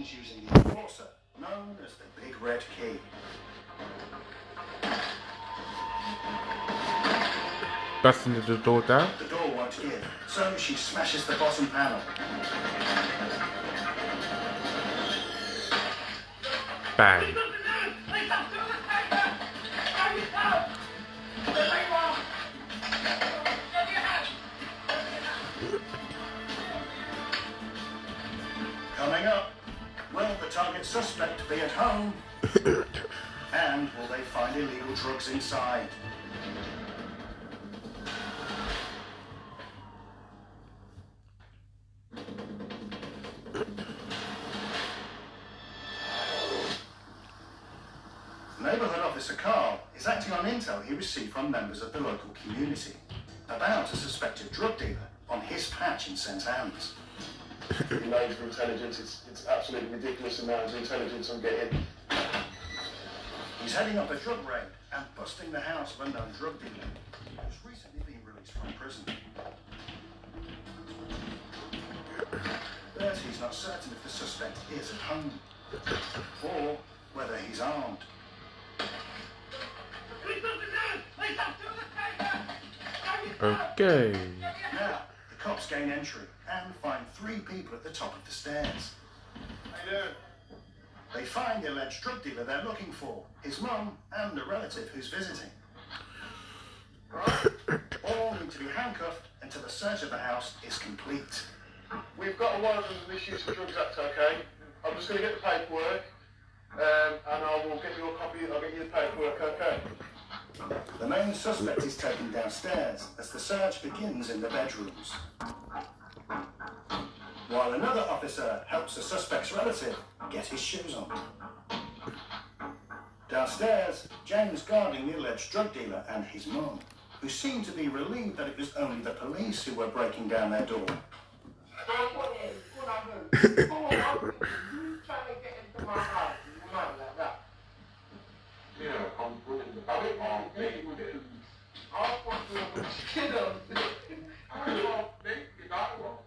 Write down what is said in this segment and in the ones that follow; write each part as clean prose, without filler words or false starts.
he's using the enforcer, known as the Big Red Key. Busting the door down. The door won't give, so she smashes the bottom panel. Bang. Coming up, will the target suspect be at home? And will they find illegal drugs inside? Neighbourhood Officer Carl is acting on intel he received from members of the local community about a suspected drug dealer on his patch in St Anne's. Loads of intelligence, it's absolutely ridiculous amounts of intelligence I'm getting. He's heading up a drug raid and busting the house of a known drug dealer who's recently been released from prison. But he's not certain if the suspect is at home or whether he's armed. Okay. Now, the cops gain entry and find 3 people at the top of the stairs. How you doing? They find the alleged drug dealer they're looking for, his mum and a relative who's visiting. All need to be handcuffed until the search of the house is complete. We've got a warrant under the Misuse of Drugs Act, okay? I'm just going to get the paperwork, and I will get you a copy, I'll get you the paperwork, okay? The main suspect is taken downstairs as the search begins in the bedrooms. While another officer helps the suspect's relative get his shoes on. Downstairs, James guarding the alleged drug dealer and his mum, who seem to be relieved that it was only the police who were breaking down their door.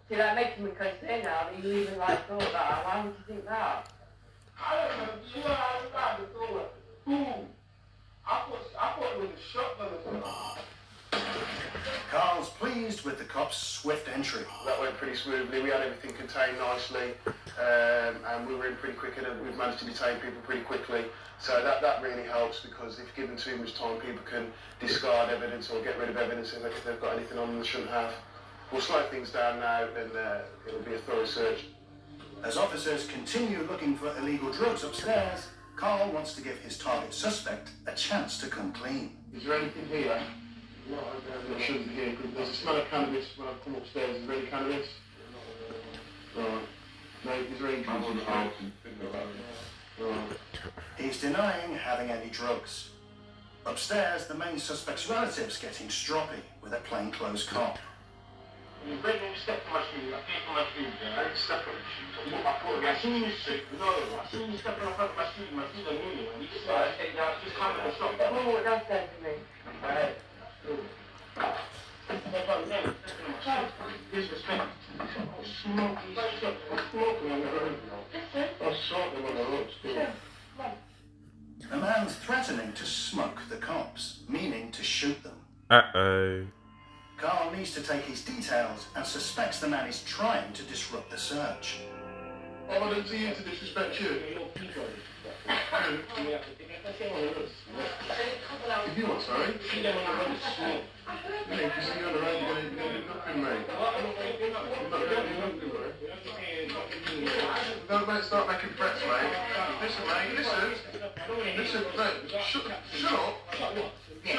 See, that makes me concerned now that you even like thought that. Why would you think that? I don't know, you know how you got to throw it. Boom! I thought it was a shotgun or something. Carl's pleased with the cops' swift entry. That went pretty smoothly, we had everything contained nicely, and we were in pretty quick, and we've managed to detain people pretty quickly. So that really helps, because if given too much time, people can discard evidence or get rid of evidence if they've got anything on them they shouldn't have. We'll slow things down now, and it'll be a thorough search. As officers continue looking for illegal drugs upstairs, Carl wants to give his target suspect a chance to come clean. Is there anything here? No, there shouldn't be here, because there's a smell of cannabis when I come upstairs. Is there any cannabis? Right. No, is there any cannabis? Right. He's denying having any drugs. Upstairs, the main suspect's relative's getting stroppy with a plainclothes cop. You bring me step to my shoes, I can't put my shoes there. I didn't step on the shoes. I seen you sit. No, I seen you step in front of my shoes are moving. You just come in the shop. Oh, what does that to me? Alright. Disrespect. Smoking on the road. I'm smoking on the road. A man's threatening to smoke the cops, meaning to shoot them. Uh-oh. Carl needs to take his details and suspects the man is trying to disrupt the search. I wanted to you to disrespect you. If you want, sorry. Yeah, because you're on the road, you're going to do nothing, mate. You're not going to do nothing, mate. Don't start making threats, mate. Listen, mate, listen, mate, shut up. Shut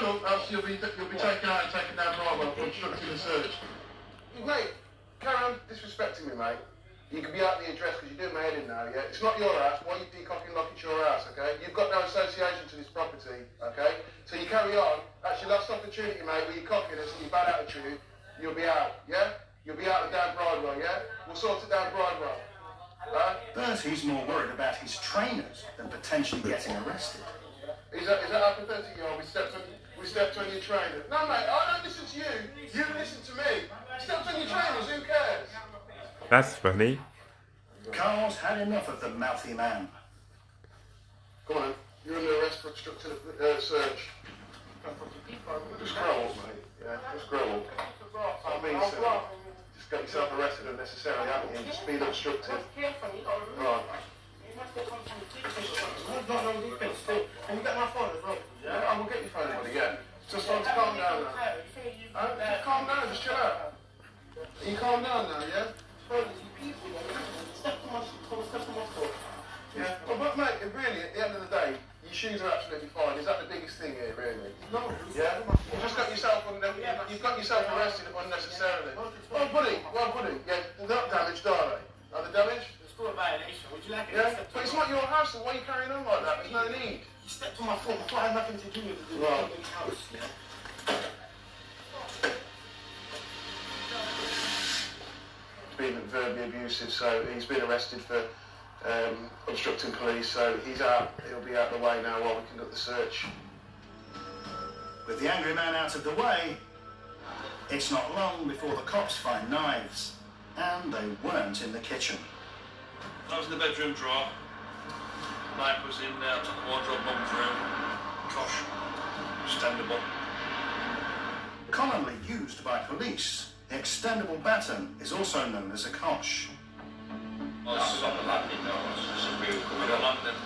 up, else you'll be taken out and taken down Bravo for obstructing the search. Mate, carry on disrespecting me, mate. You can be out the address because you're doing my head in now, yeah? It's not your house. Why are you decocking like it's your house, okay? You've got no association to this property, okay? So you carry on. That's your last opportunity, mate, where you're cocking us and your bad attitude. You'll be out, yeah? You'll be out of down Bridewell, yeah? We'll sort it down Bridewell. But he's more worried about his trainers than potentially getting arrested. Is that apathetic, y'all? We stepped on your trainer. No, mate, I don't listen to you. You listen to me. Stepped on your trainers, who cares? That's funny. Carl's had enough of the mouthy man. Come on, then. You're under arrest for obstructing a search. Just grow up, mate. Yeah, just grow up. I mean, just got yourself arrested unnecessarily, haven't you? Just being obstructive. Right. And you got my phone as well? Yeah, I will get your phone, buddy, yeah. Just want to calm down now. Just calm down, just chill out. You calm down now, yeah? Yeah, but mate, really, at the end of the day, your shoes are absolutely fine. Is that the biggest thing here, really? No. Yeah? You've just got yourself you've got yourself arrested unnecessarily. Oh, buddy, yeah, they're not damaged, are they? Are they damaged? It's still a violation. Would you like it? Yeah, but it's not your house, so why are you carrying on like that? There's no need. You stepped on my foot. My foot had nothing to do with it. Right. House, yeah? Being verbally abusive, so he's been arrested for obstructing police, so he's out. He'll be out of the way now while we conduct the search. With the angry man out of the way, it's not long before the cops find knives, and they weren't in the kitchen. I was in the bedroom drawer. Mike was in there, took the wardrobe, mum's room. Tosh, extendable. Commonly used by police, the extendable baton is also known as a kosh. That was on the landing, though. So we were coming on landing.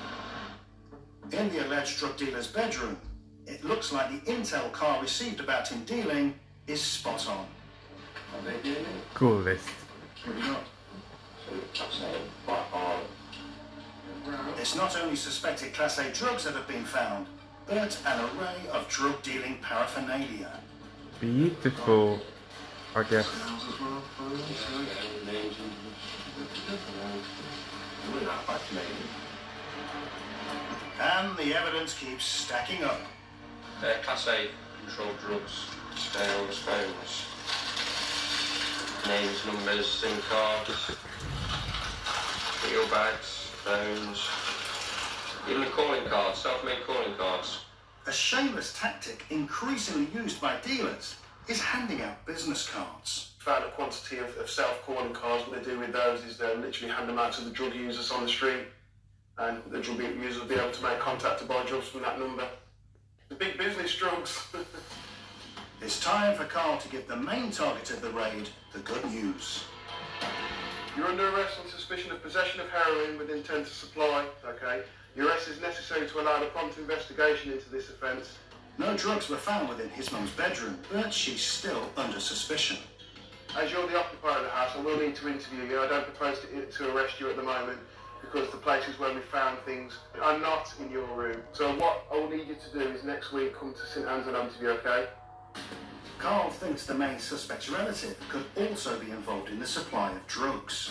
In the alleged drug dealer's bedroom, it looks like the intel Carl received about him dealing is spot on. Are they dealing? Coolest. Maybe not. It's not only suspected Class A drugs that have been found, but an array of drug dealing paraphernalia. Beautiful, I guess. And the evidence keeps stacking up. Class A controlled drugs, scales, phones, names, numbers, SIM cards, wheel bags, phones, even the calling cards, self-made calling cards. A shameless tactic increasingly used by dealers is handing out business cards. Found a quantity of self-calling cards. What they do with those is they literally hand them out to the drug users on the street, and the drug users will be able to make contact to buy drugs from that number. The big business drugs. It's time for Carl to give the main target of the raid the good news. You're under arrest on suspicion of possession of heroin with intent to supply, okay? Your arrest is necessary to allow a prompt investigation into this offence. No drugs were found within his mum's bedroom, but she's still under suspicion. As you're the occupier of the house, I will need to interview you. I don't propose to arrest you at the moment because the places where we found things are not in your room. So what I will need you to do is next week come to St Anne's and interview, okay? Carl thinks the main suspect's relative could also be involved in the supply of drugs.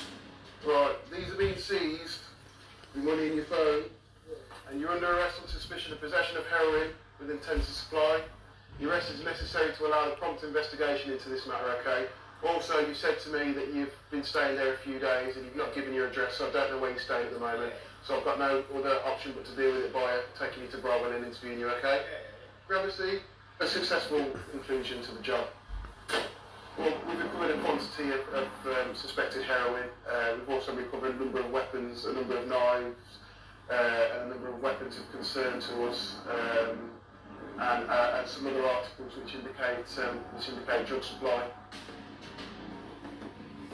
Right, these are being seized, your money and your phone, and you're under arrest on suspicion of possession of heroin with intent to supply. Your arrest is necessary to allow a prompt investigation into this matter, okay? Also, you said to me that you've been staying there a few days and you've not given your address, so I don't know where you're staying at the moment. So I've got no other option but to deal with it by taking you to Bravo and interviewing you, okay? Grab a seat. A successful conclusion to the job. Well, we've recovered a quantity of suspected heroin. We've also recovered a number of weapons, a number of knives, and a number of weapons of concern to us, and some other articles which indicate drug supply.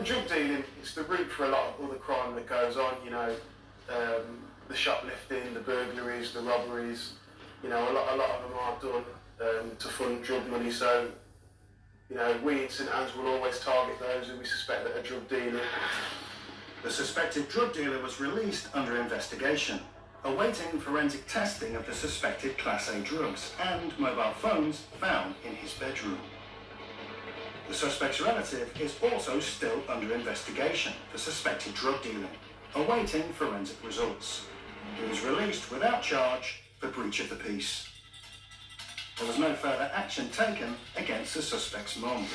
Drug dealing is the root for a lot of other crime that goes on. You know, the shoplifting, the burglaries, the robberies. You know, a lot of them are done to fund drug money, so, you know, we in St Anne's will always target those who we suspect that are drug dealing. The suspected drug dealer was released under investigation, awaiting forensic testing of the suspected Class A drugs and mobile phones found in his bedroom. The suspect's relative is also still under investigation for suspected drug dealing, awaiting forensic results. He was released without charge for breach of the peace. There was no further action taken against the suspect's mum.